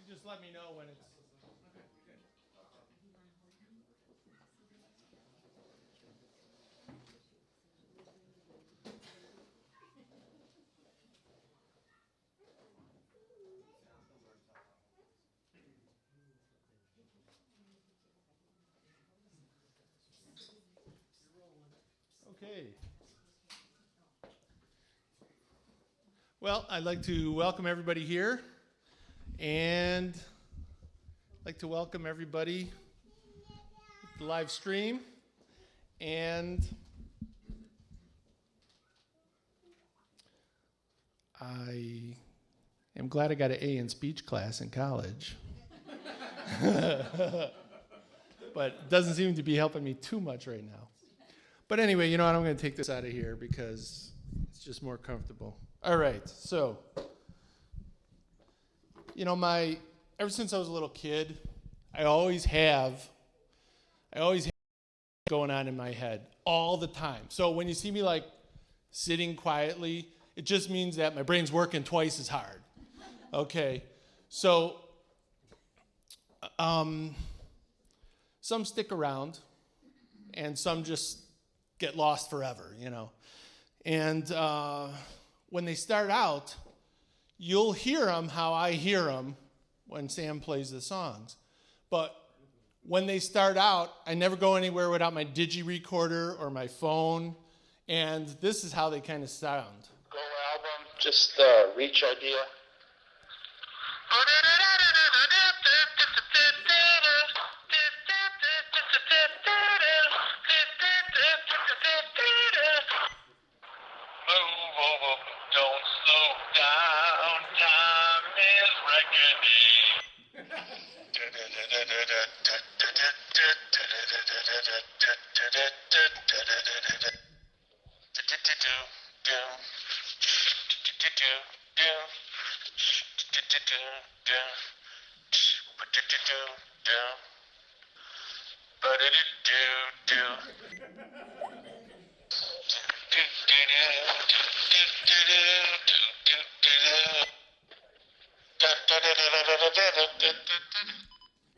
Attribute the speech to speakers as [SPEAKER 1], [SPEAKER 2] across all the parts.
[SPEAKER 1] just let me know when it's. Okay. Well, I'd like to welcome everybody here, and I'd like to welcome everybody to the live stream, and I am glad I got an A in speech class in college. But it doesn't seem to be helping me too much right now. But anyway, you know what? I'm going to take this out of here because it's just more comfortable. All right, so, you know, ever since I was a little kid, I always have going on in my head all the time. So when you see me like sitting quietly, it just means that my brain's working twice as hard. Okay, so some stick around and some just get lost forever, you know. And when they start out, you'll hear them how I hear them when Sam plays the songs. But when they start out, I never go anywhere without my digi-recorder or my phone, and this is how they kind of sound.
[SPEAKER 2] Go album, just Reach idea. Don't slow down, time is reckoning.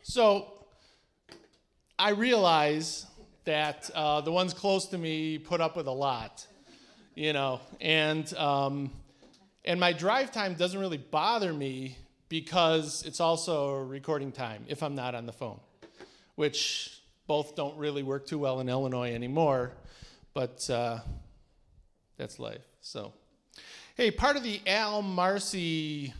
[SPEAKER 1] So I realize that the ones close to me put up with a lot, you know, and my drive time doesn't really bother me because it's also recording time if I'm not on the phone, which both don't really work too well in Illinois anymore, but that's life. So, hey, part of the Marcy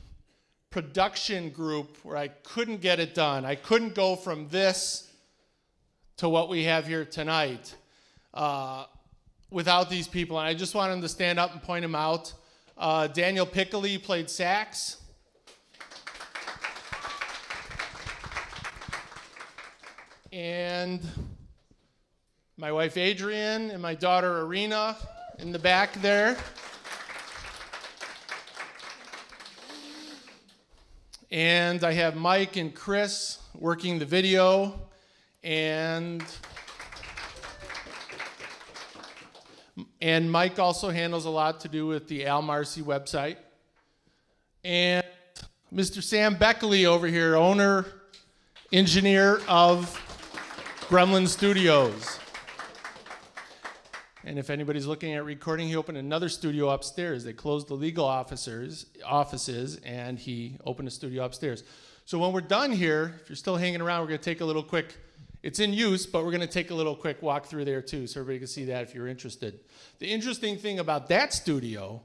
[SPEAKER 1] production group where I couldn't get it done. I couldn't go from this to what we have here tonight without these people. And I just want them to stand up and point them out. Daniel Piccoli played sax. And my wife Adrienne and my daughter Arena in the back there. And I have Mike and Chris working the video, and Mike also handles a lot to do with the Marcy website. And Mr. Sam Beckley over here, owner, engineer of Gremlin Studios. And if anybody's looking at recording, he opened another studio upstairs. They closed the legal offices, and he opened a studio upstairs. So when we're done here, if you're still hanging around, we're going to take a little quick, it's in use, but we're going to take a little quick walk through there too, so everybody can see that if you're interested. The interesting thing about that studio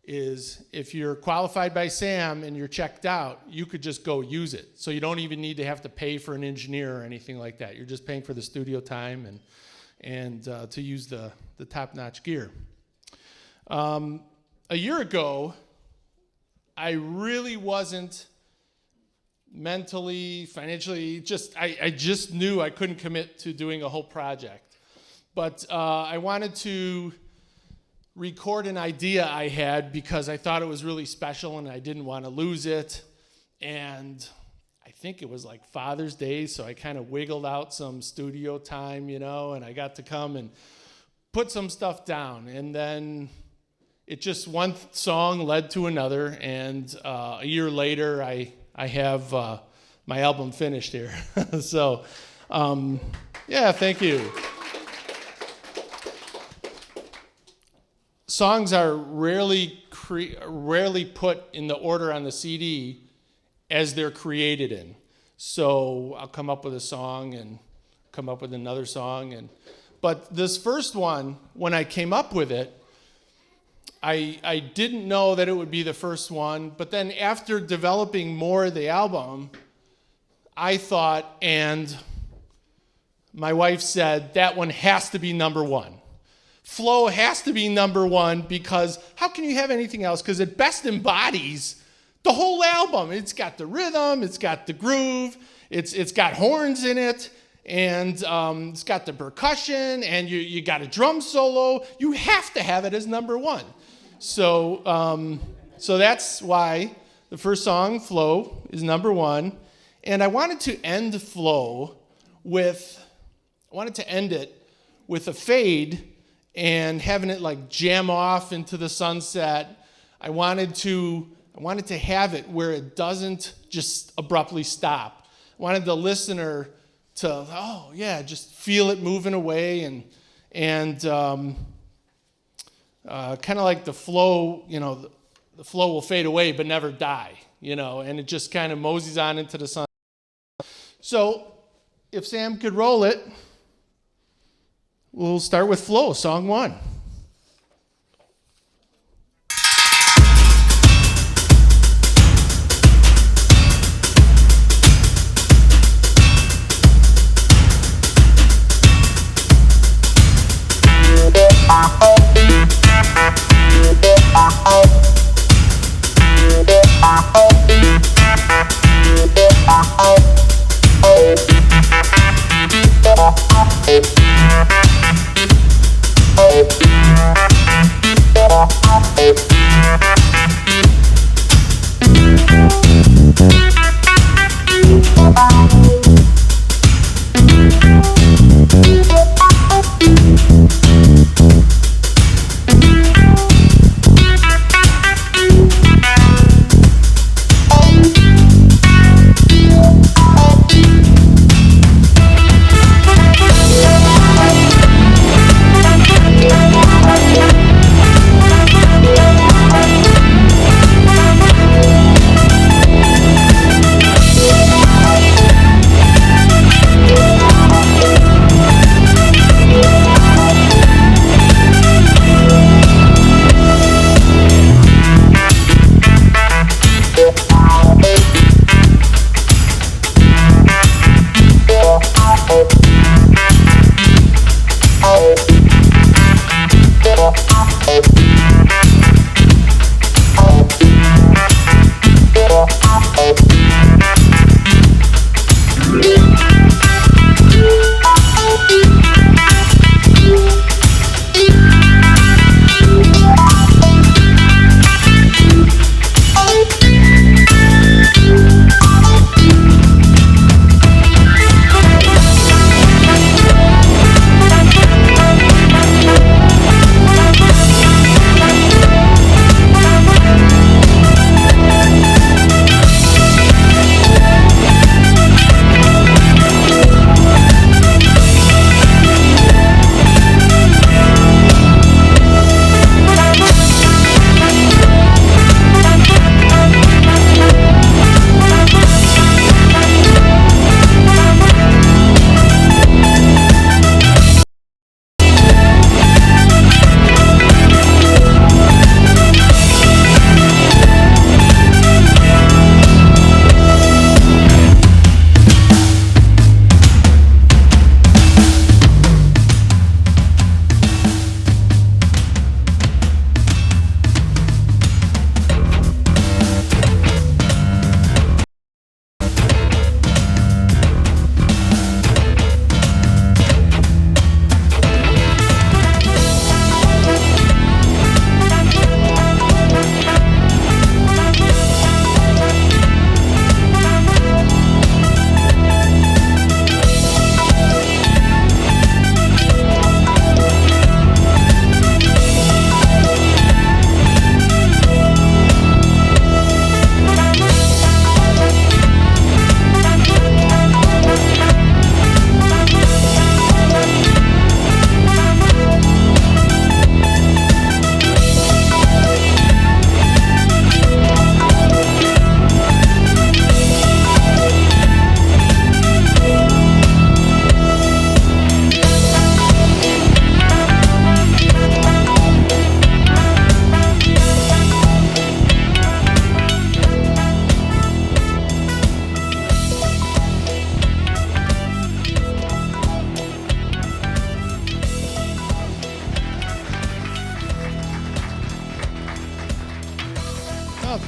[SPEAKER 1] is if you're qualified by Sam and you're checked out, you could just go use it. So you don't even need to have to pay for an engineer or anything like that. You're just paying for the studio time and to use the top-notch gear. A year ago, I really wasn't mentally, financially, I just knew I couldn't commit to doing a whole project. But I wanted to record an idea I had because I thought it was really special and I didn't want to lose it. And I think it was like Father's Day, so I kind of wiggled out some studio time, you know, and I got to come and put some stuff down. And then it just, one song led to another, and a year later I have my album finished here. So, yeah, thank you. Songs are rarely put in the order on the CD as they're created in. So I'll come up with a song and come up with another song. But this first one, when I came up with it, I didn't know that it would be the first one. But then after developing more of the album, I thought, and my wife said, that one has to be number one. Flow has to be number one, because how can you have anything else? Because it best embodies the whole album. It's got the rhythm, it's got the groove, it's got horns in it, and it's got the percussion, and you got a drum solo. You have to have it as number one. So that's why the first song, Flow, is number one. And I wanted to end Flow with a fade and having it like jam off into the sunset. I wanted to have it where it doesn't just abruptly stop. I wanted the listener to, just feel it moving away and kind of like the flow, the flow will fade away but never die, and it just kind of moseys on into the sun. So if Sam could roll it, we'll start with Flow, song 1.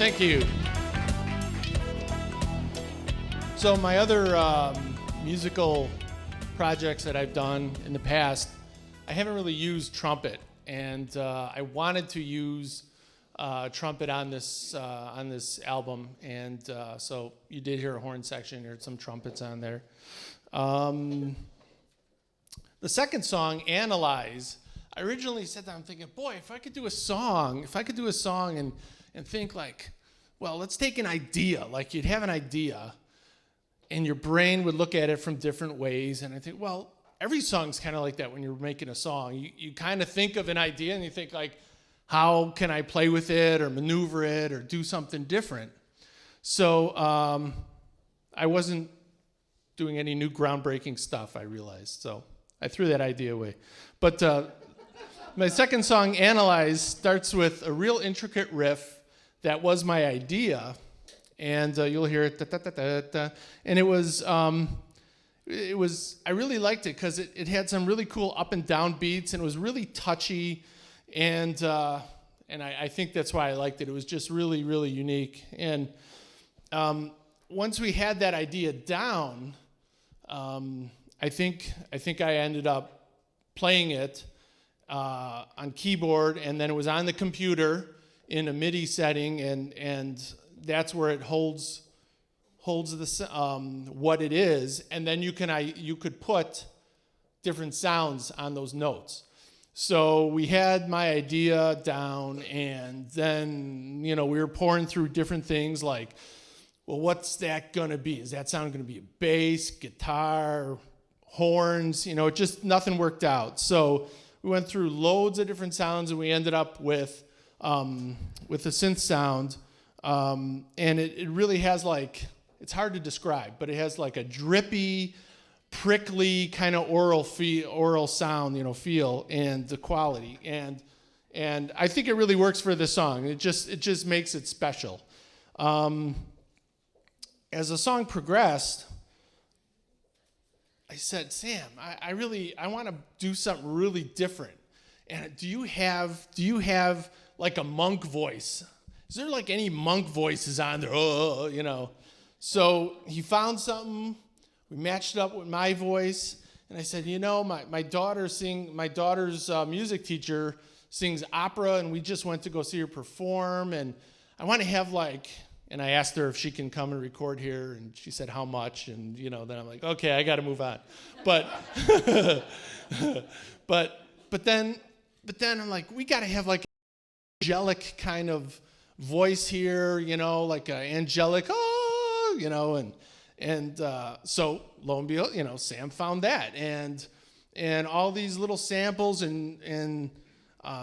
[SPEAKER 1] Thank you. So my other musical projects that I've done in the past, I haven't really used trumpet, and I wanted to use trumpet on this album, and so you did hear a horn section, you heard some trumpets on there. The second song, Analyze, I originally said that, I'm thinking, boy, if I could do a song and think like, well, let's take an idea, like you'd have an idea, and your brain would look at it from different ways, and I think, well, every song's kind of like that when you're making a song. You kind of think of an idea, and you think like, how can I play with it or maneuver it or do something different? So I wasn't doing any new groundbreaking stuff, I realized. So I threw that idea away. But my second song, Analyze, starts with a real intricate riff that was my idea. And you'll hear it, da, da, da, da, da. And it was, I really liked it because it had some really cool up and down beats, and it was really touchy. And I think that's why I liked it. It was just really, really unique. And once we had that idea down, I think I ended up playing it on keyboard, and then it was on the computer in a MIDI setting, and that's where it holds the what it is, and then you could put different sounds on those notes. So we had my idea down, and then, we were pouring through different things like, well, what's that gonna be? Is that sound gonna be a bass, guitar, horns? Nothing worked out. So we went through loads of different sounds, and we ended up with a synth sound, and it really has like, it's hard to describe, but it has like a drippy, prickly kind of oral sound, feel, and the quality, and I think it really works for this song. It just makes it special. As the song progressed, I said, Sam, I want to do something really different. And do you have like a monk voice? Is there like any monk voices on there? So he found something. We matched it up with my voice, and I said, my daughter's music teacher sings opera, and we just went to go see her perform, and I want to have and I asked her if she can come and record here, and she said how much, and then I'm like, okay, I got to move on, but but then I'm like, we got to have like an angelic kind of voice here, like an angelic, and so lo and behold, Sam found that, and all these little samples and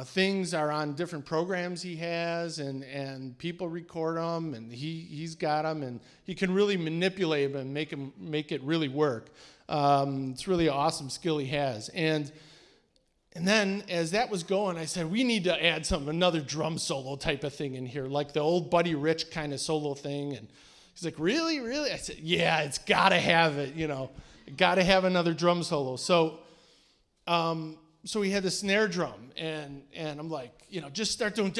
[SPEAKER 1] things are on different programs he has, and people record them, and he's got them, and he can really manipulate them and make it really work. It's really an awesome skill he has, and then as that was going, I said, we need to add another drum solo type of thing in here, like the old Buddy Rich kind of solo thing. And he's like, really? I said, yeah, it's got to have it, got to have another drum solo. So we had the snare drum, and I'm like, just start doing,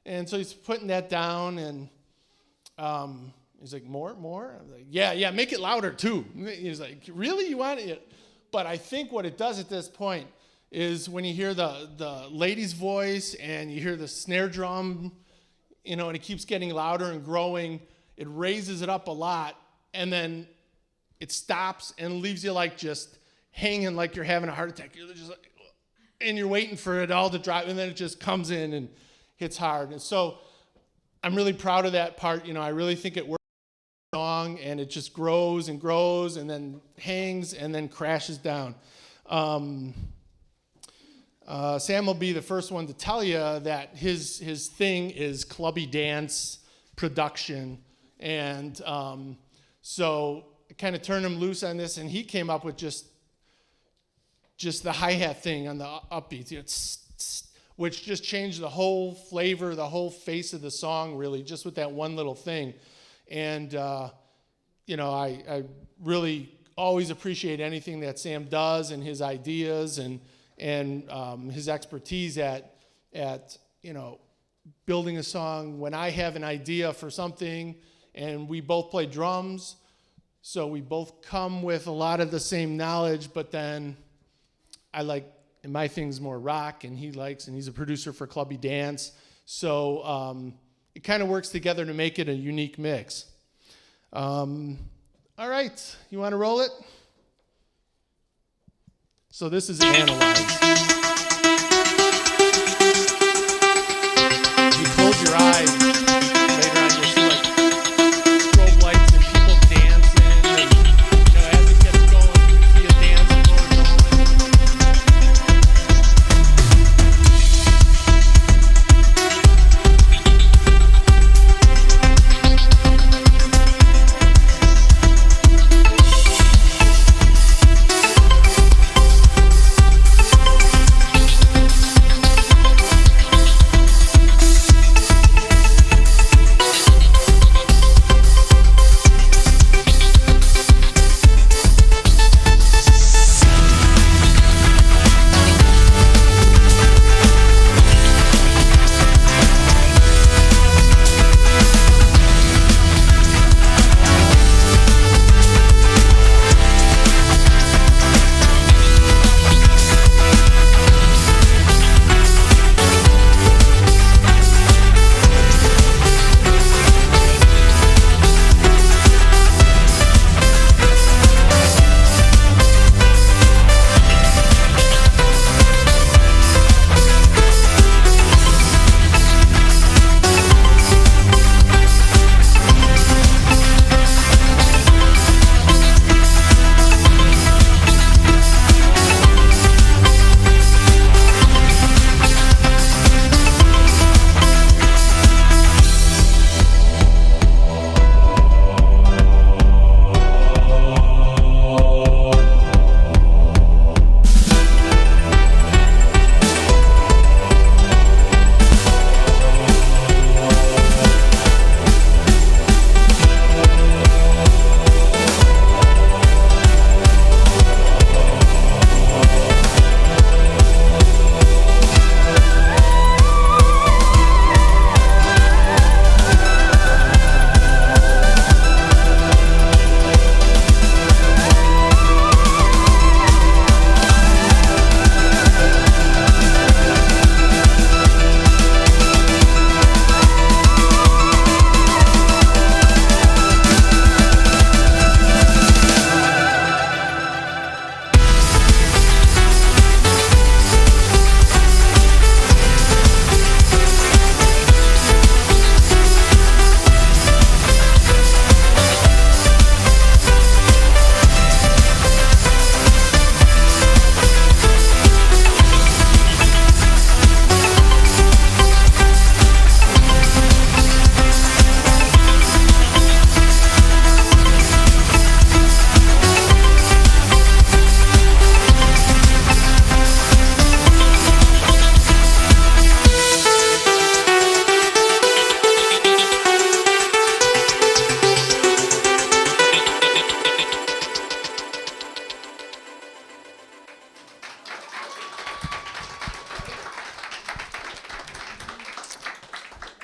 [SPEAKER 1] and so he's putting that down, and he's like, more? I'm like, yeah, make it louder too. He's like, really, you want it? But I think what it does at this point is when you hear the lady's voice and you hear the snare drum, and it keeps getting louder and growing, it raises it up a lot, and then it stops and leaves you like just hanging like you're having a heart attack. You're just like, and you're waiting for it all to drop, and then it just comes in and hits hard. And so I'm really proud of that part. I really think it works song, and it just grows and grows and then hangs and then crashes down. Sam will be the first one to tell you that his thing is clubby dance production, and so I kind of turned him loose on this, and he came up with just the hi-hat thing on the upbeats, which just changed the whole flavor, the whole face of the song, really, just with that one little thing. And I really always appreciate anything that Sam does, and his ideas, and his expertise at building a song when I have an idea for something, and we both play drums, so we both come with a lot of the same knowledge, but then and my thing's more rock, and he's a producer for Clubby Dance, so it kind of works together to make it a unique mix. All right, you want to roll it? So this is Analyze. You close your eyes, later on you'll see strobe lights and people dancing, and as it gets going, you can see a dance floor going.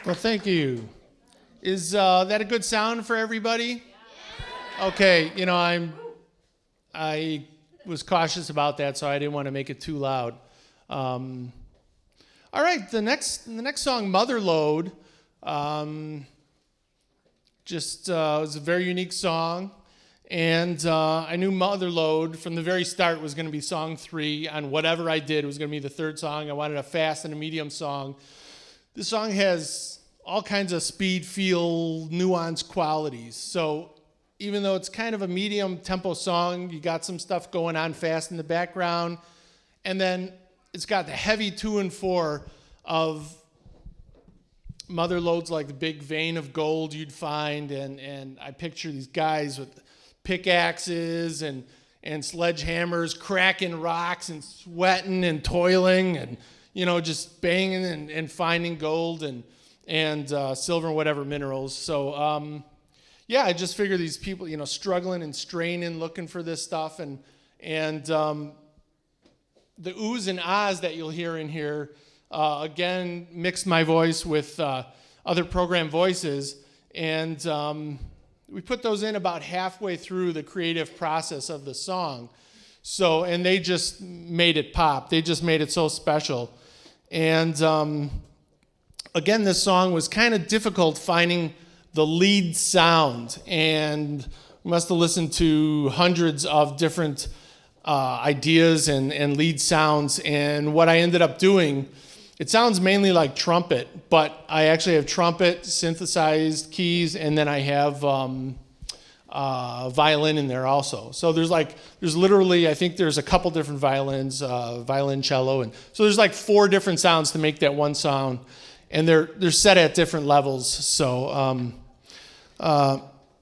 [SPEAKER 1] Well, thank you. Is that a good sound for everybody? Okay, I was cautious about that, so I didn't want to make it too loud. All right, the next song, Motherload, was a very unique song, and I knew Motherload from the very start was going to be song 3 on whatever I did. It was going to be the third song. I wanted a fast and a medium song. This song has all kinds of speed, feel, nuanced qualities. So even though it's kind of a medium tempo song, you got some stuff going on fast in the background. And then it's got the heavy 2 and 4 of Motherload's like the big vein of gold you'd find. And I picture these guys with pickaxes and sledgehammers cracking rocks and sweating and toiling and just banging and finding gold and silver and whatever minerals. So, I just figure these people, struggling and straining, looking for this stuff. And the oohs and ahs that you'll hear in here, again, mixed my voice with other program voices, and we put those in about halfway through the creative process of the song. So, and they just made it pop. They just made it so special. And again, this song was kind of difficult finding the lead sound, and we must have listened to hundreds of different ideas and lead sounds. And what I ended up doing, it sounds mainly like trumpet, but I actually have trumpet, synthesized keys, and then I have violin in there also. So there's literally, I think there's a couple different violins, violin, cello, and so there's like 4 different sounds to make that one sound, and they're set at different levels. So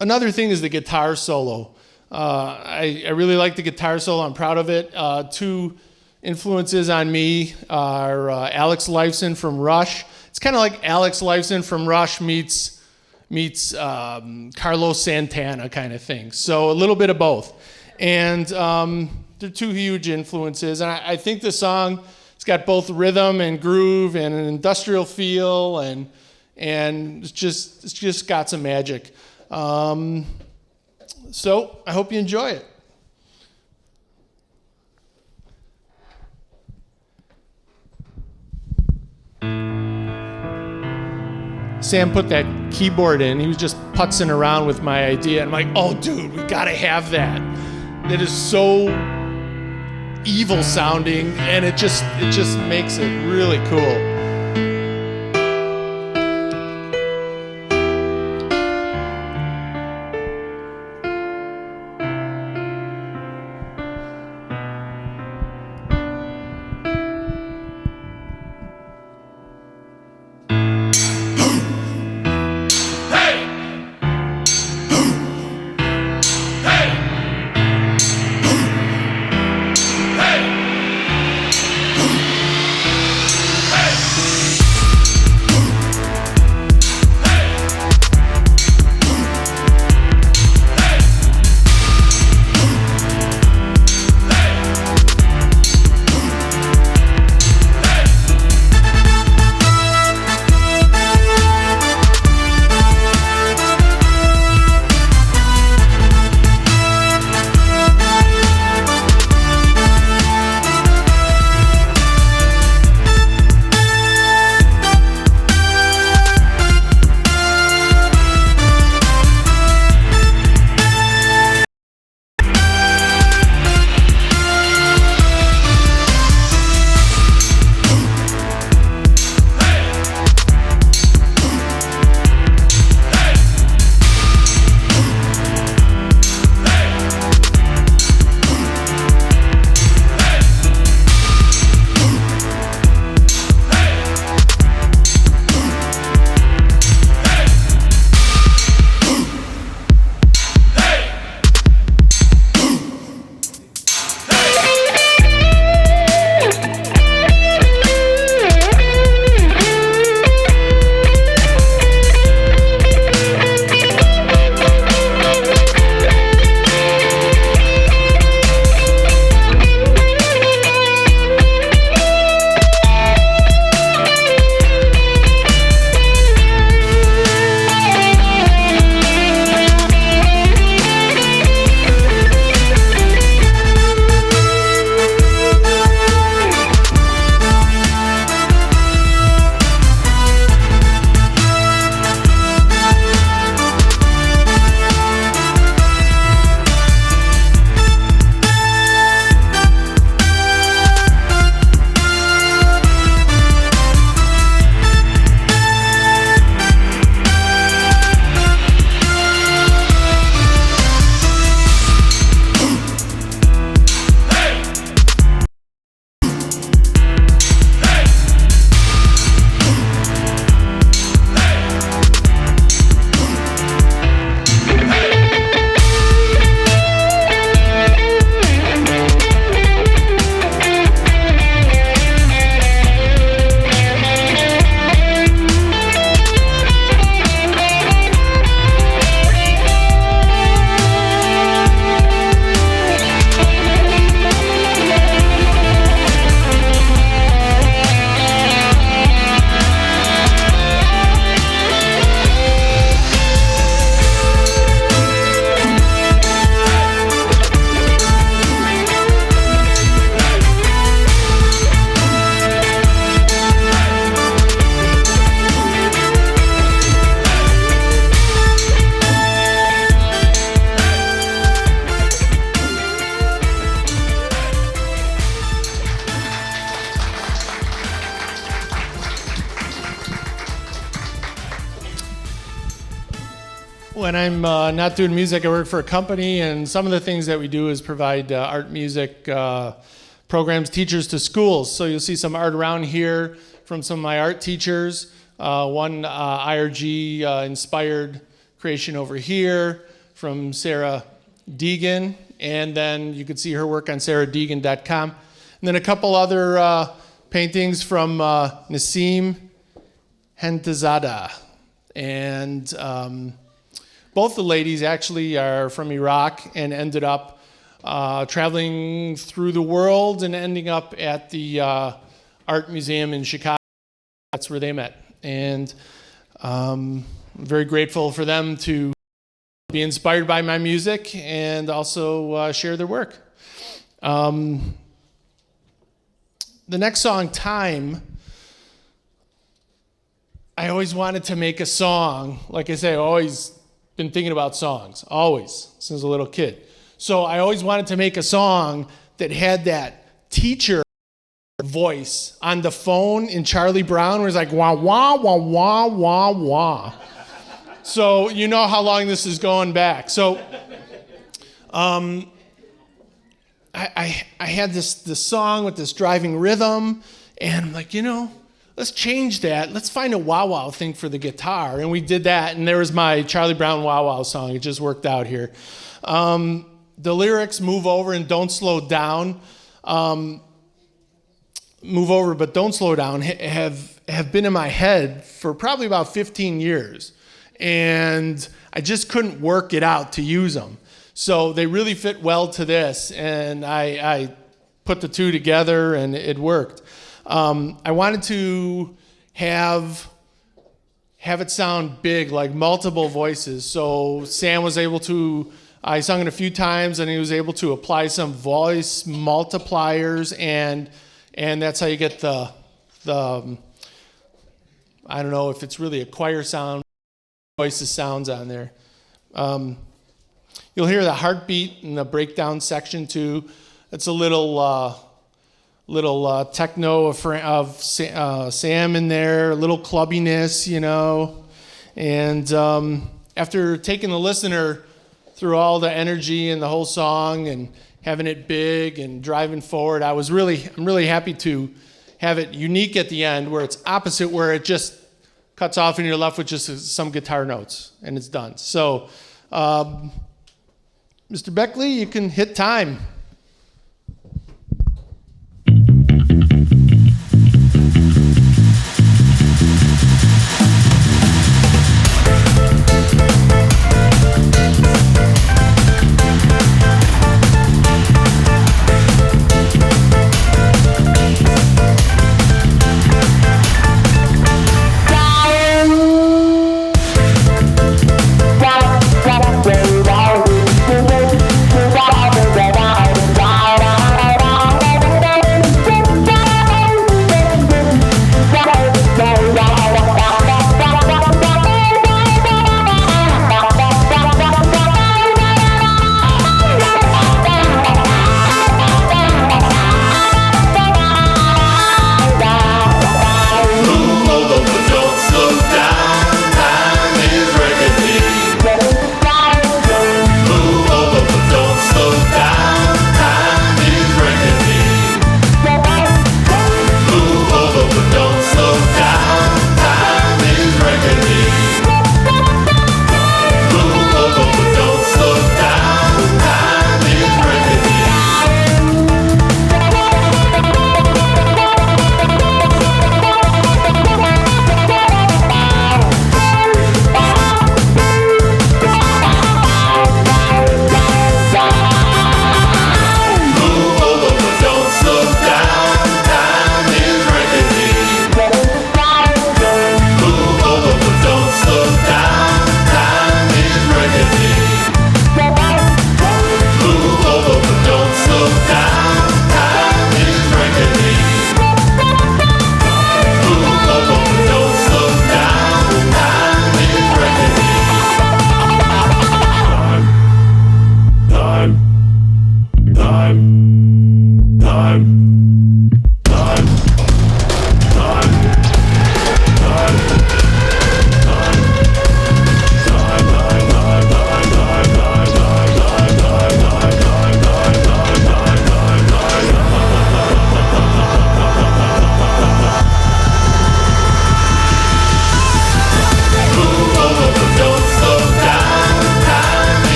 [SPEAKER 1] another thing is the guitar solo. I really like the guitar solo. I'm proud of it. 2 influences on me are Alex Lifeson from Rush. It's kind of like Alex Lifeson from Rush meets Carlos Santana kind of thing. So a little bit of both. And they're 2 huge influences. And I think the song, it's got both rhythm and groove and an industrial feel, and it's just got some magic. So I hope you enjoy it. Sam put that keyboard in. He was just putzing around with my idea. And I'm like, oh, dude, we got to have that. That is so evil sounding, and it just makes it really cool.
[SPEAKER 2] Hey!
[SPEAKER 1] When I'm not doing music, I work for a company, and some of the things that we do is provide art music programs, teachers to schools. So you'll see some art around here from some of my art teachers. One IRG inspired creation over here from Sarah Deegan, and then you can see her work on sarahdeegan.com. And then a couple other paintings from Nassim Hentazada. And both the ladies actually are from Iraq and ended up traveling through the world and ending up at the Art Museum in Chicago. That's where they met. And I'm very grateful for them to be inspired by my music and also share their work. The next song, Time, I always wanted to make a song. Like I say, I've always been thinking about songs, always, since a little kid. So I always wanted to make a song that had that teacher voice on the phone in Charlie Brown, where it's like, wah, wah, wah, wah, wah, wah. So you know how long this is going back. So I had this song with this driving rhythm, and I'm like, let's change that. Let's find a wah wah thing for the guitar. And we did that, and there was my Charlie Brown wah wah song. It just worked out here. The lyrics, move over and don't slow down. Move over but don't slow down have been in my head for probably about 15 years. And I just couldn't work it out to use them. So they really fit well to this, and I put the two together, and it worked. I wanted to have it sound big, like multiple voices. So Sam was able to, I sung it a few times, and he was able to apply some voice multipliers, and that's how you get the I don't know if it's really a choir sound, voices sounds on there. You'll hear the heartbeat in the breakdown section too. It's a little techno of Sam in there, a little clubbiness, And after taking the listener through all the energy and the whole song and having it big and driving forward, I'm really happy to have it unique at the end, where it's opposite, where it just cuts off and you're left with just some guitar notes and it's done. So, Mr. Beckley, you can hit time.
[SPEAKER 3] Wow.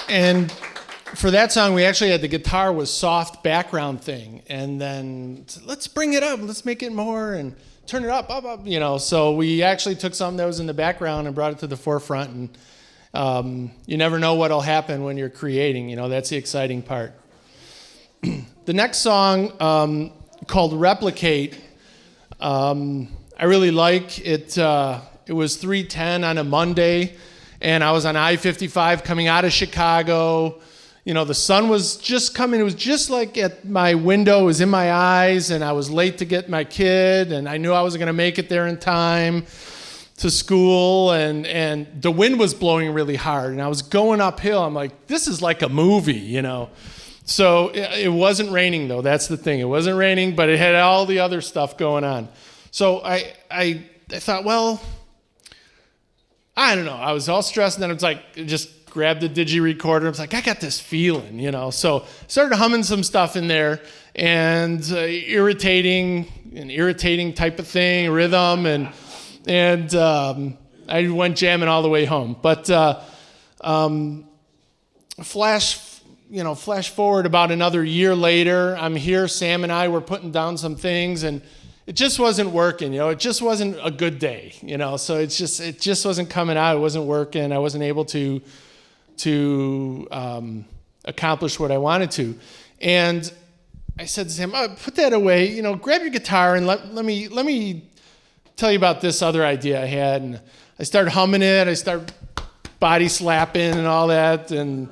[SPEAKER 1] And for that song, we actually had the guitar was soft background thing, and then let's bring it up, let's make it more, and turn it up, So we actually took something that was in the background and brought it to the forefront, and you never know what'll happen when you're creating. That's the exciting part. The next song, called "Replicate," I really like it. It was 3:10 on a Monday, and I was on I-55 coming out of Chicago. The sun was just coming. It was just like at my window. It was in my eyes, and I was late to get my kid, and I knew I wasn't going to make it there in time to school, and the wind was blowing really hard, and I was going uphill. I'm like, this is like a movie, So it wasn't raining, though. That's the thing. It wasn't raining, but it had all the other stuff going on. So I thought, well, I don't know. I was all stressed, and then it's like, just grabbed the digi recorder. I was like, I got this feeling, So started humming some stuff in there, and irritating type of thing, rhythm, and I went jamming all the way home. But flash forward about another year later, I'm here. Sam and I were putting down some things, and it just wasn't working. It just wasn't a good day. So it just wasn't coming out. It wasn't working. I wasn't able to accomplish what I wanted to. And I said to Sam, put that away. Grab your guitar and let me tell you about this other idea I had. And I started humming it. I started body slapping and all that, and.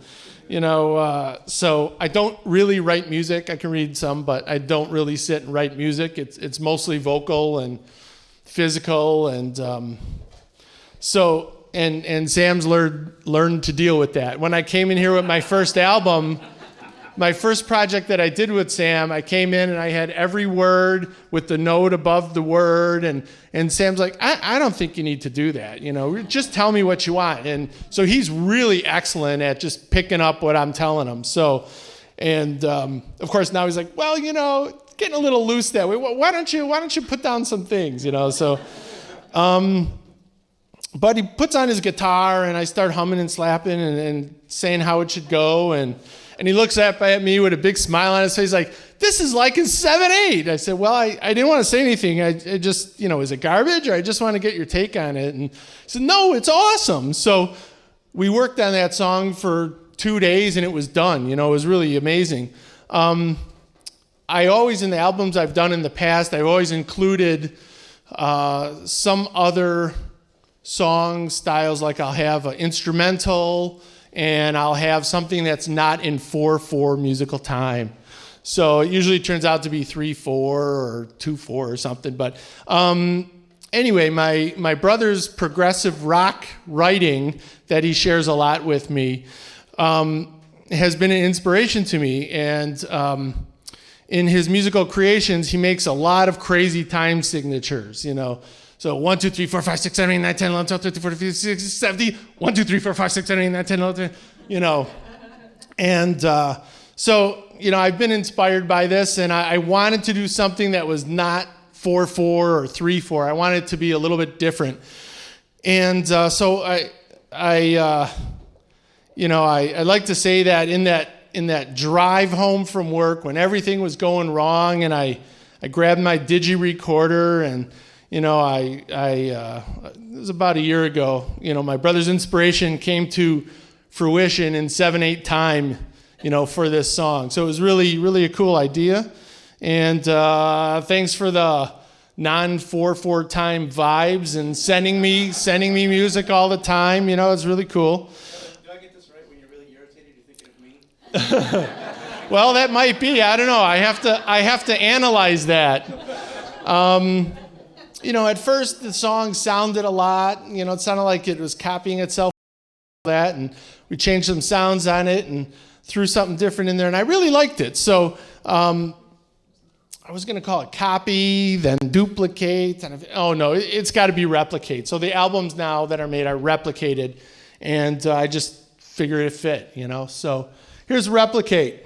[SPEAKER 1] So I don't really write music. I can read some, but I don't really sit and write music. It's mostly vocal and physical, and and Sam's learned to deal with that. When I came in here with my first album, my first project that I did with Sam, I came in and I had every word with the note above the word, and Sam's like, I don't think you need to do that, just tell me what you want. And so he's really excellent at just picking up what I'm telling him. So, and of course now he's like, well, getting a little loose that way. Why don't you put down some things, So, but he puts on his guitar, and I start humming and slapping and saying how it should go, and he looks up at me with a big smile on his face, like, this is like in 7/8. I said, well, I didn't want to say anything. I just, is it garbage, or I just want to get your take on it? And he said, no, it's awesome. So we worked on that song for 2 days, and it was done. It was really amazing. I always, in the albums I've done in the past, I've always included some other song styles, like I'll have an instrumental, and I'll have something that's not in 4/4 musical time. So it usually turns out to be 3/4 or 2/4 or something. But anyway, my brother's progressive rock writing that he shares a lot with me has been an inspiration to me. And in his musical creations, he makes a lot of crazy time signatures, So 1, 2, 3, 4, 5, 6, 7, 8, 9, 10, 11, 12, 13, 14, 15, 16, 17, 1, 2, 3, 4, 5, 6, 7, 8, 9, 10, 11, And so, I've been inspired by this, and I wanted to do something that was not 4/4 or 3/4. I wanted it to be a little bit different. And so I like to say that in that drive home from work, when everything was going wrong, and I grabbed my digi recorder, and it was about a year ago, my brother's inspiration came to fruition in 7/8 time, for this song. So it was really, really a cool idea. And thanks for the non-4/4 time vibes and sending me music all the time. It's really cool.
[SPEAKER 3] Do I get this right? When you're really irritated, you're thinking of me?
[SPEAKER 1] Well, that might be. I don't know. I have to analyze that. At first the song sounded a lot. It sounded like it was copying itself. That, and we changed some sounds on it and threw something different in there, and I really liked it. So I was going to call it Copy, then Duplicate. And it's got to be Replicate. So the albums now that are made are replicated, and I just figured it fit. So here's Replicate.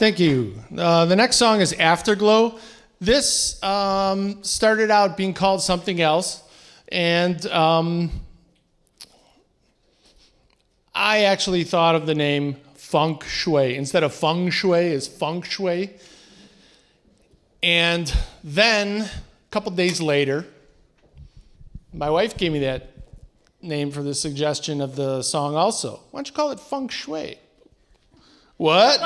[SPEAKER 1] Thank you. The next song is Afterglow. This started out being called something else, and I actually thought of the name Feng Shui. Instead of Feng Shui, is Feng Shui. And then, a couple days later, my wife gave me that name for the suggestion of the song also. Why don't you call it Feng Shui? What?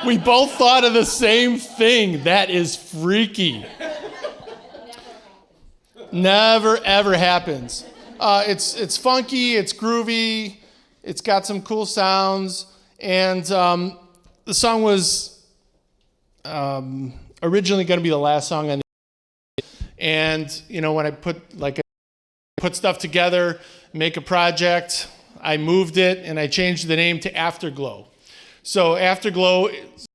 [SPEAKER 1] We both thought of the same thing. That is freaky. Never ever happens. It's funky, it's groovy, it's got some cool sounds, and the song was originally going to be the last song on the and when I put stuff together, make a project, I moved it and I changed the name to Afterglow. So Afterglow is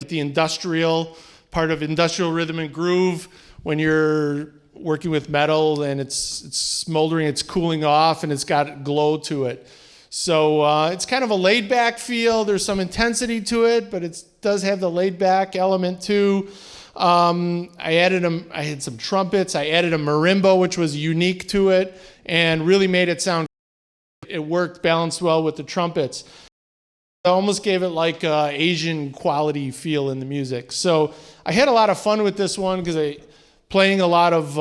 [SPEAKER 1] the industrial part of industrial rhythm and groove when you're working with metal and it's smoldering, it's cooling off, and it's got glow to it. So it's kind of a laid-back feel. There's some intensity to it, but it does have the laid-back element too. I had some trumpets. I added a marimba, which was unique to it, and really made it sound. It worked, balanced well with the trumpets. I almost gave it like a Asian quality feel in the music. So I had a lot of fun with this one because playing a lot of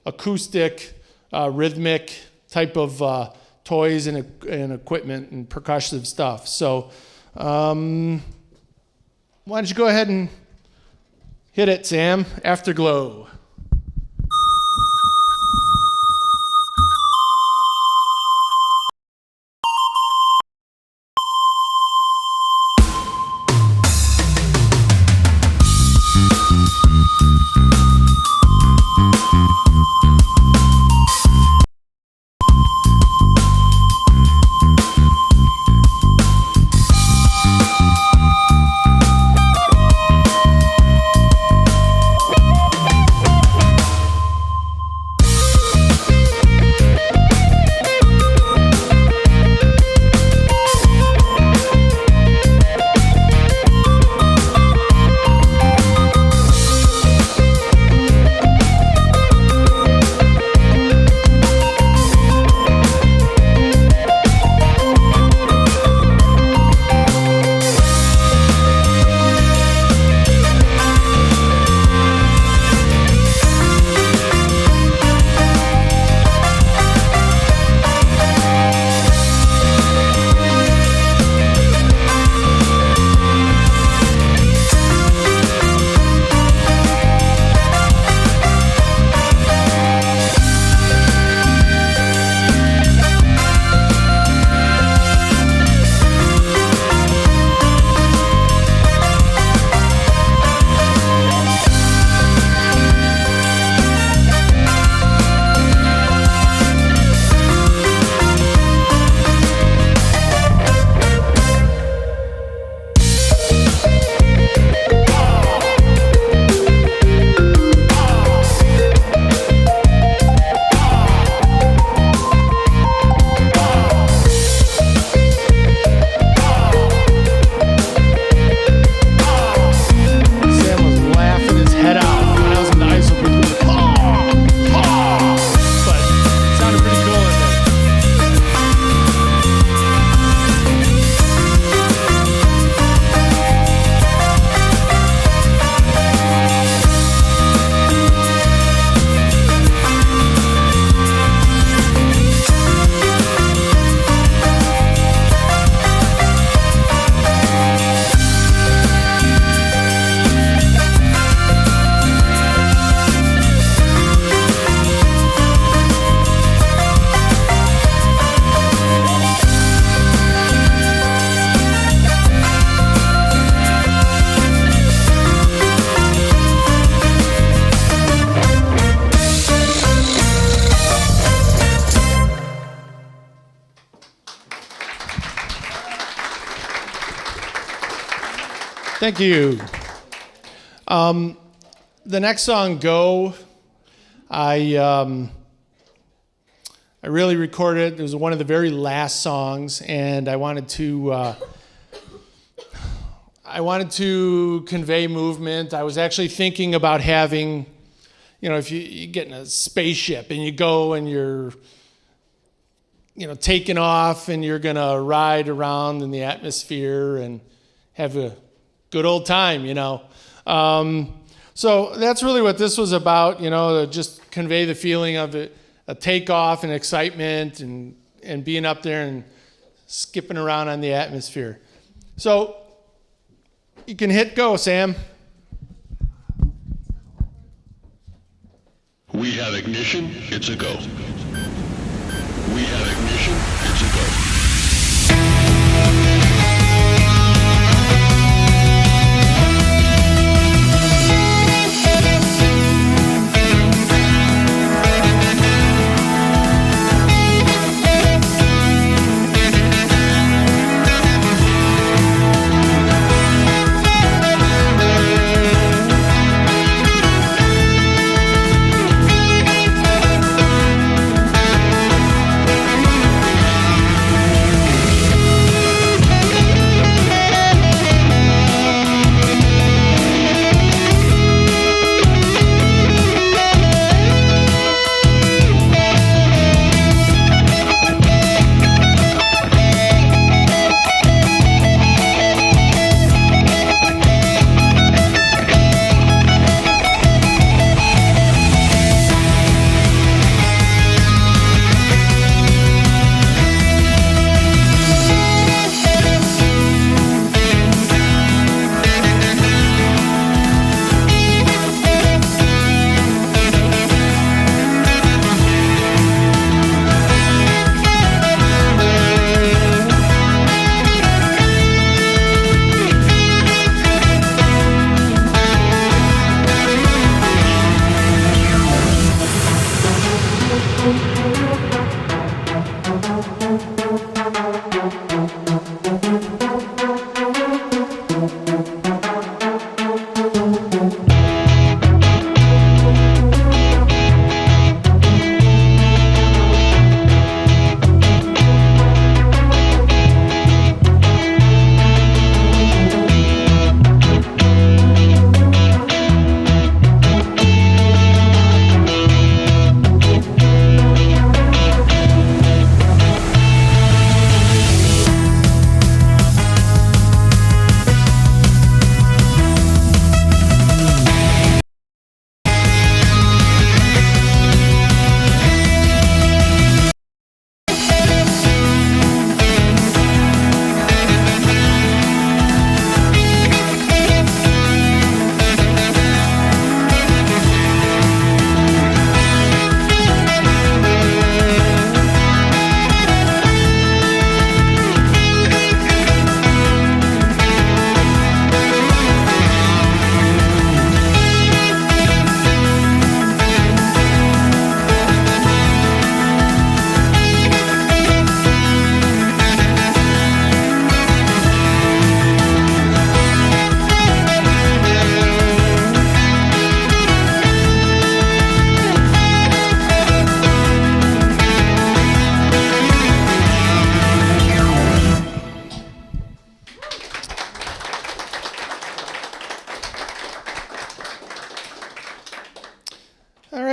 [SPEAKER 1] acoustic, rhythmic type of toys and equipment and percussive stuff. So why don't you go ahead and hit it, Sam? Afterglow. Thank you. The next song, Go, I really recorded it. It was one of the very last songs, and I wanted to I wanted to convey movement. I was actually thinking about having, if you get in a spaceship and you go and you're, taking off and you're going to ride around in the atmosphere and have a good old time, So that's really what this was about, to just convey the feeling of a takeoff and excitement and being up there and skipping around on the atmosphere. So you can hit go, Sam.
[SPEAKER 4] We have ignition, it's a go. We have ignition, it's a go.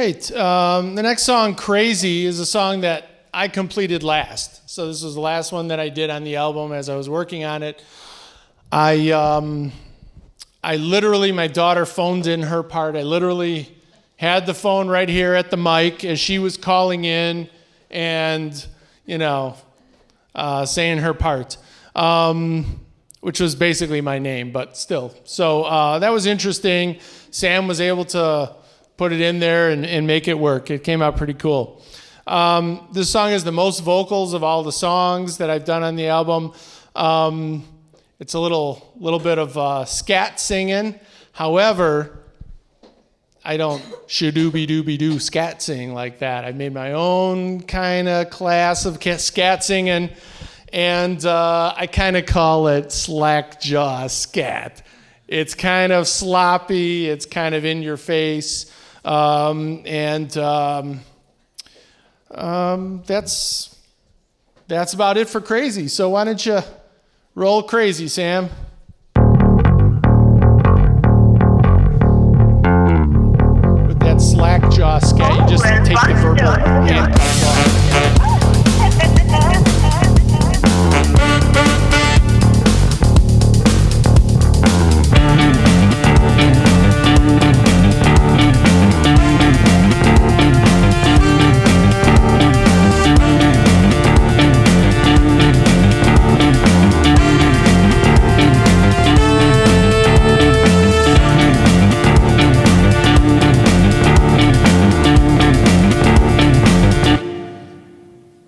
[SPEAKER 1] right. The next song, Crazy, is a song that I completed last. So this was the last one that I did on the album as I was working on it. I literally, my daughter phoned in her part. I literally had the phone right here at the mic as she was calling in and, saying her part, which was basically my name, but still. So that was interesting. Sam was able to put it in there and make it work. It came out pretty cool. This song is the most vocals of all the songs that I've done on the album. It's a little bit of scat singing. However, I don't shadooby-dooby-doo scat sing like that. I made my own kind of class of scat singing, and I kind of call it slack jaw scat. It's kind of sloppy. It's kind of in your face, and that's about it for Crazy. So why don't you roll Crazy, Sam? can't cut it off.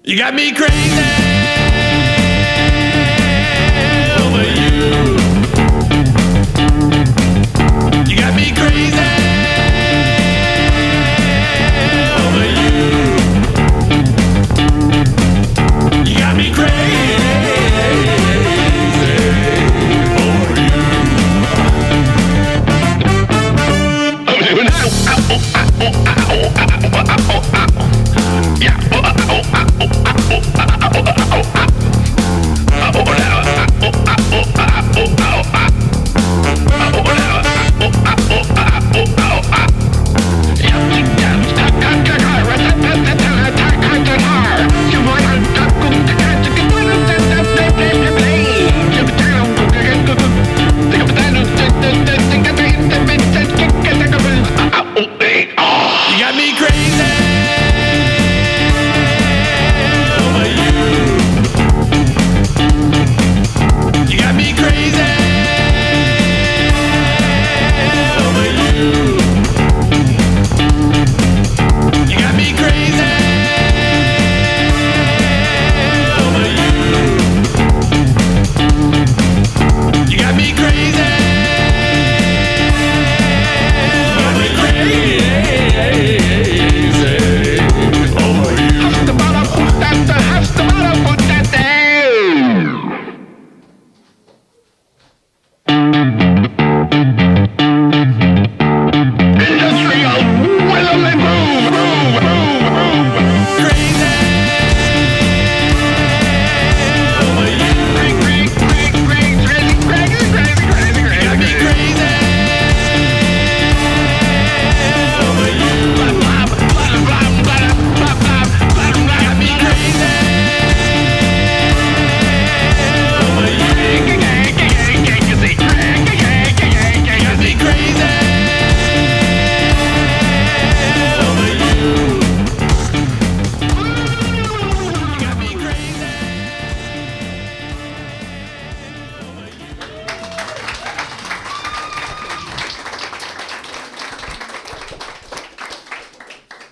[SPEAKER 1] You got me crazy over you. You got me crazy over you. You got me crazy over you. You got me crazy over you. You got me crazy over you. You got me crazy over you. You got me crazy.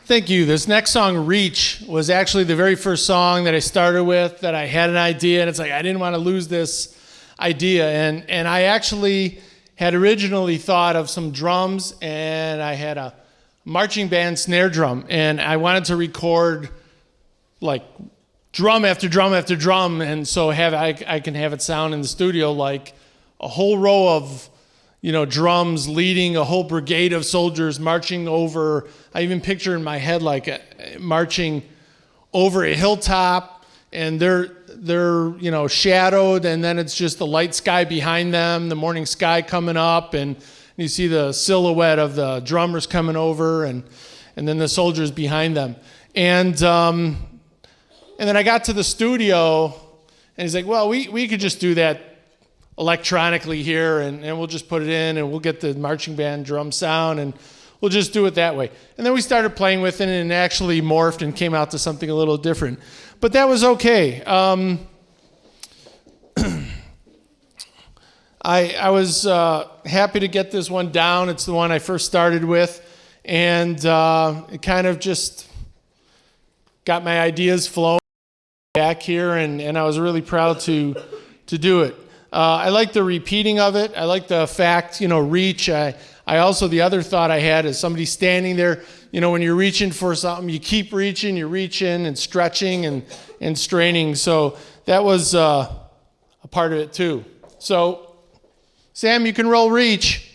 [SPEAKER 1] Thank you. This next song, Reach, was actually the very first song that I started with, that I had an idea, and it's like I didn't want to lose this idea. And I actually had originally thought of some drums, and I had a marching band snare drum, and I wanted to record like drum after drum after drum, and so I can have it sound in the studio like a whole row of drums leading a whole brigade of soldiers marching over. I even picture in my head like marching over a hilltop, and they're shadowed, and then it's just the light sky behind them, the morning sky coming up, and you see the silhouette of the drummers coming over, and then the soldiers behind them. And then I got to the studio, and he's like, well, we could just do that electronically here, and we'll just put it in, and we'll get the marching band drum sound, and we'll just do it that way. And then we started playing with it, and it actually morphed and came out to something a little different. But that was okay. I was happy to get this one down. It's the one I first started with, and it kind of just got my ideas flowing back here, and I was really proud to do it. I like the repeating of it. I like the fact, reach. I also, the other thought I had is somebody standing there, when you're reaching for something, you keep reaching, you're reaching and stretching and straining. So that was a part of it too. So, Sam, you can roll Reach.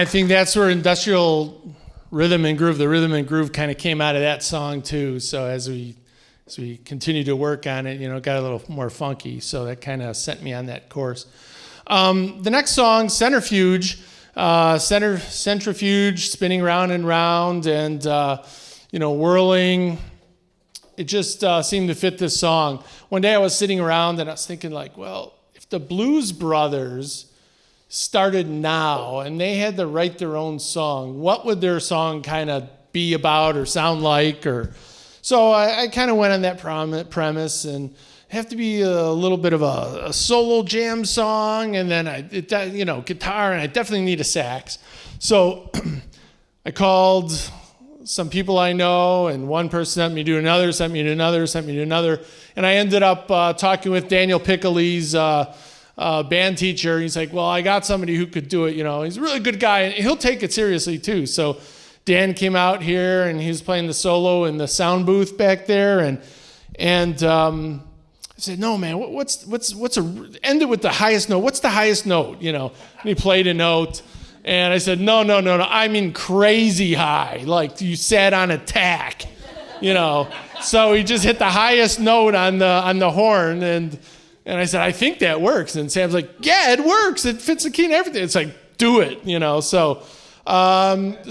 [SPEAKER 1] I think that's where industrial rhythm and groove, the rhythm and groove kind of came out of that song too. So as we continue to work on it, it got a little more funky. So that kind of sent me on that course. The next song, Centrifuge, centrifuge, spinning round and round and, whirling. It just seemed to fit this song. One day I was sitting around and I was thinking like, well, if the Blues Brothers started now and they had to write their own song, what would their song kind of be about or sound like? So I kind of went on that premise and have to be a little bit of a solo jam song, and then guitar, and I definitely need a sax. So I called some people I know, and one person sent me to another, sent me to another, and I ended up talking with Daniel Piccoli's band teacher. He's like, well, I got somebody who could do it. He's a really good guy, and he'll take it seriously too. So Dan came out here, and he was playing the solo in the sound booth back there, and I said, no, man, end it with the highest note. What's the highest note? And he played a note. And I said, no, I mean crazy high, like you sat on a tack, So he just hit the highest note on the horn, and I said, I think that works. And Sam's like, yeah, it works. It fits the key and everything. It's like, do it,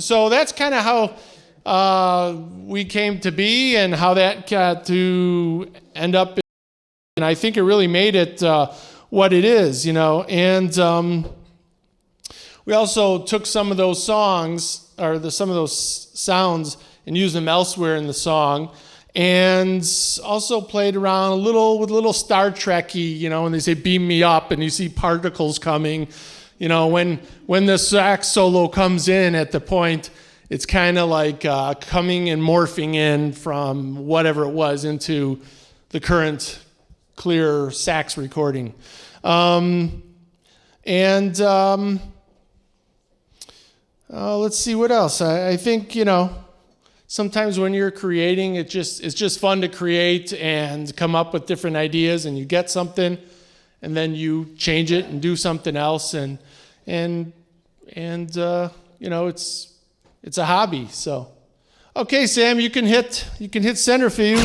[SPEAKER 1] So that's kind of how we came to be and how that got to end up. And I think it really made it what it is, And we also took some of those songs, or some of those sounds, and used them elsewhere in the song. And also played around with a little Star Trek-y, when they say beam me up and you see particles coming. When the sax solo comes in at the point, it's kind of like coming and morphing in from whatever it was into the current clear sax recording. Let's see what else. I think, sometimes when you're creating, it's just fun to create and come up with different ideas, and you get something, and then you change it and do something else, and it's a hobby. So, okay, Sam, you can hit centrifuge.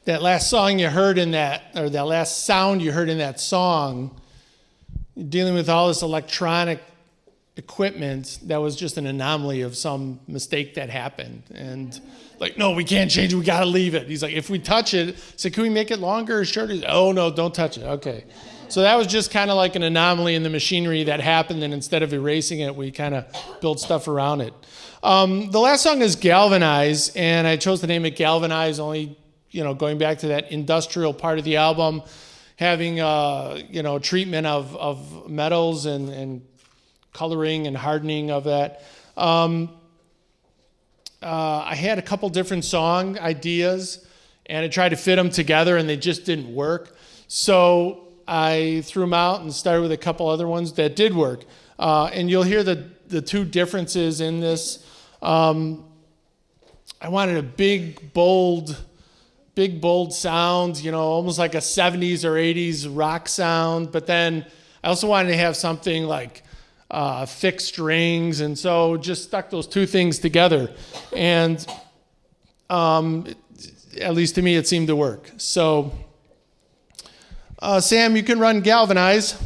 [SPEAKER 1] that last song you heard in that, or that last sound you heard in that song, dealing with all this electronic equipment, that was just an anomaly of some mistake that happened. And like, no, we can't change it. We got to leave it. He's like, if we touch it, so can we make it longer or shorter? Oh, no, don't touch it. Okay. So that was just kind of like an anomaly in the machinery that happened. And instead of erasing it, we kind of built stuff around it. The last song is Galvanize. And I chose to name it Galvanize only, going back to that industrial part of the album, having, treatment of metals and coloring and hardening of that. I had a couple different song ideas, and I tried to fit them together, and they just didn't work. So I threw them out and started with a couple other ones that did work. And you'll hear the two differences in this. I wanted a big, bold sound, almost like a 70s or 80s rock sound. But then I also wanted to have something like thick strings, and so just stuck those two things together, and at least to me it seemed to work. So Sam, you can run Galvanize.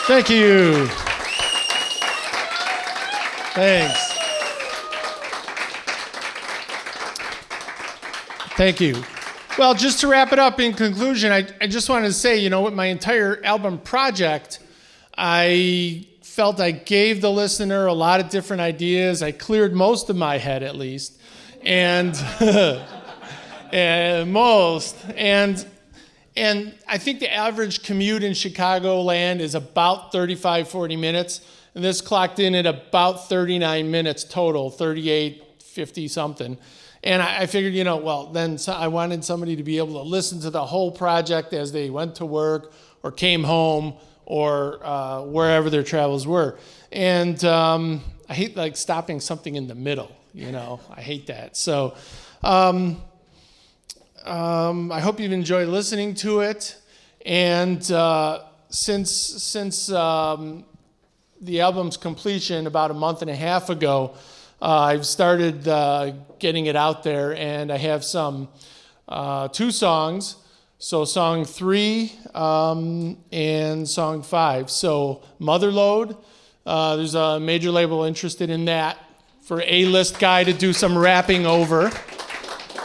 [SPEAKER 1] Thank you. Thanks. Thank you. Well, just to wrap it up in conclusion, I just wanted to say, you know, with my entire album project, I felt I gave the listener a lot of different ideas. I cleared most of my head, at least, and and I think the average commute in Chicagoland is about 35, 40 minutes, and this clocked in at about 39 minutes total, 38, 50 something. And I figured, you know, well, then I wanted somebody to be able to listen to the whole project as they went to work or came home or wherever their travels were. And I hate like stopping something in the middle, you know, I hate that. So I hope you've enjoyed listening to it. And since the album's completion about a month and a half ago, I've started getting it out there, and I have some 2 songs. So song 3 and song 5. So Motherload, there's a major label interested in that for A-list guy to do some rapping over.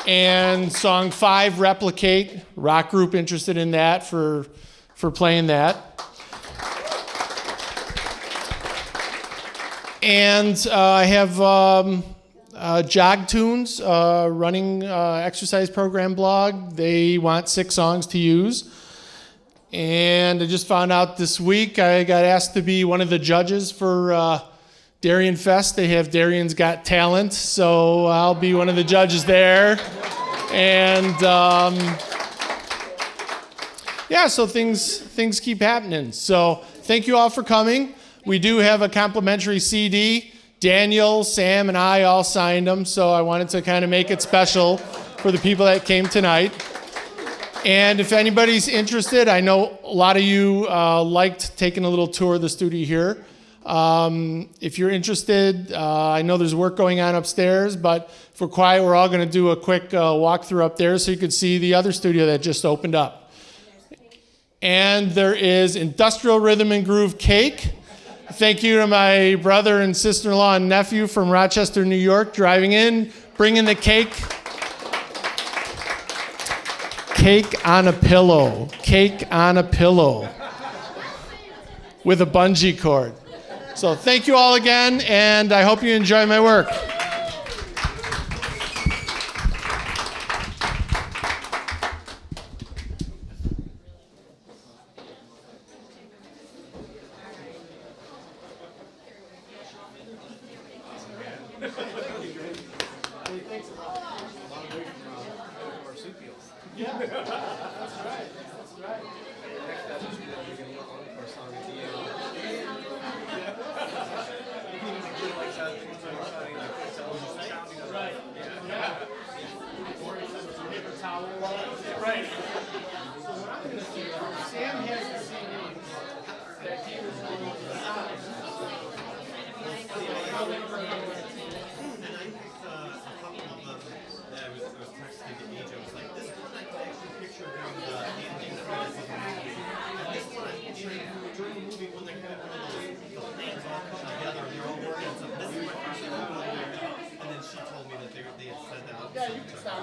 [SPEAKER 1] And song 5, Replicate, rock group interested in that for playing that. And I have Jog Tunes, running exercise program blog. They want 6 songs to use. And I just found out this week I got asked to be one of the judges for Darien Fest. They have Darien's Got Talent, so I'll be one of the judges there. And yeah, so things keep happening. So thank you all for coming. We do have a complimentary CD. Daniel, Sam, and I all signed them, so I wanted to kind of make it special for the people that came tonight. And if anybody's interested, I know a lot of you liked taking a little tour of the studio here. If you're interested, I know there's work going on upstairs, but if we're quiet, we're all going to do a quick walkthrough up there so you can see the other studio that just opened up. And there is Industrial Rhythm and Groove Cake. Thank you to my brother and sister-in-law and nephew from Rochester, New York, driving in, bringing the cake. Cake on a pillow. Cake on a pillow. With a bungee cord. So thank you all again, and I hope you enjoy my work.
[SPEAKER 5] And then she told me that they had said that. Yeah, you can stop.